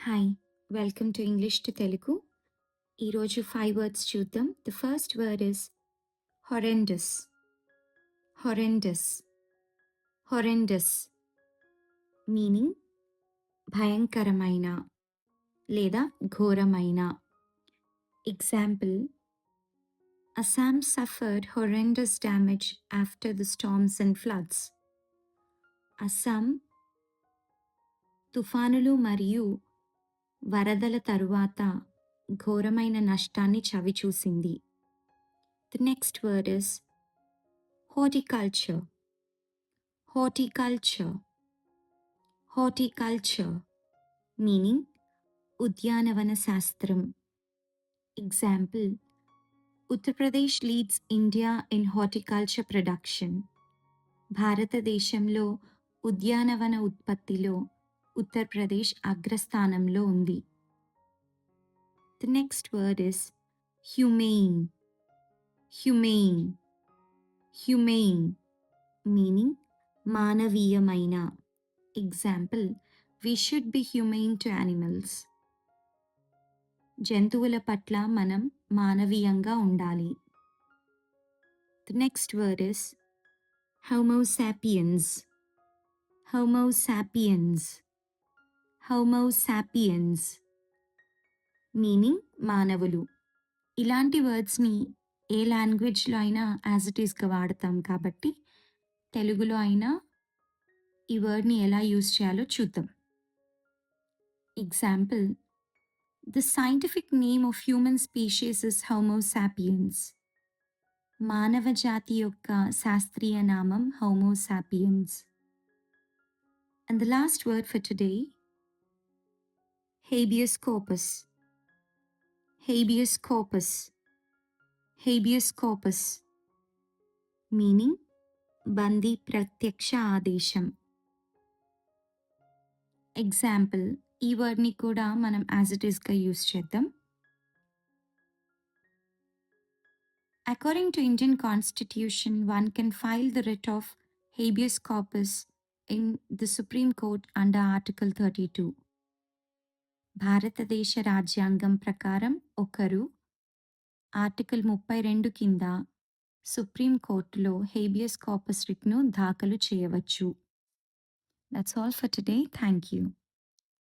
Hi! Welcome to English to Telugu. ఈరోజు 5 words చూద్దాం. The first word is horrendous. Horrendous. Horrendous meaning భయంకరమైన లేదా ఘోరమైన. Example Assam suffered horrendous damage after the storms and floods. Assam తుఫానులు మరియు వరదల తరువాత ఘోరమైన నష్టాన్ని చవిచూసింది. The next word is horticulture. Horticulture. Horticulture meaning ఉద్యానవన శాస్త్రం. Example Uttar Pradesh leads India in horticulture production. భారతదేశంలో ఉద్యానవన ఉత్పత్తిలో ఉత్తరప్రదేశ్ అగ్రస్థానంలో ఉంది. The next word is humane. Humane. Humane meaning మానవీయమైన. Example we should be humane to animals. జంతువుల పట్ల మనం మానవీయంగా ఉండాలి. The next word is Homo sapiens. Homo sapiens. Homo sapiens meaning మానవులు. ఇలాంటి వర్డ్స్ని ఏ లాంగ్వేజ్లో అయినా యాజ్ ఇట్ ఈస్గా వాడతాం కాబట్టి తెలుగులో అయినా ఈ వర్డ్ని ఎలా యూజ్ చేయాలో చూద్దాం. Example the scientific name of human species is Homo sapiens. మానవ జాతి యొక్క శాస్త్రీయ నామం Homo sapiens. And the last word for today habeas corpus. Habeas corpus. Habeas corpus meaning బందీ ప్రత్యక్ష ఆదేశం. ఎగ్జాంపుల్ ఈ వర్డ్ని కూడా మనం యాజ్ ఇట్ ఈస్గా యూజ్ చేద్దాం. According to Indian constitution one can file the writ of habeas corpus in the Supreme Court under article 32. భారతదేశ రాజ్యాంగం ప్రకారం ఒకరు ఆర్టికల్ 32 కింద సుప్రీం కోర్టులో హేబియస్ కార్పస్ రిట్ను దాఖలు చేయవచ్చు. That's all for today. Thank you.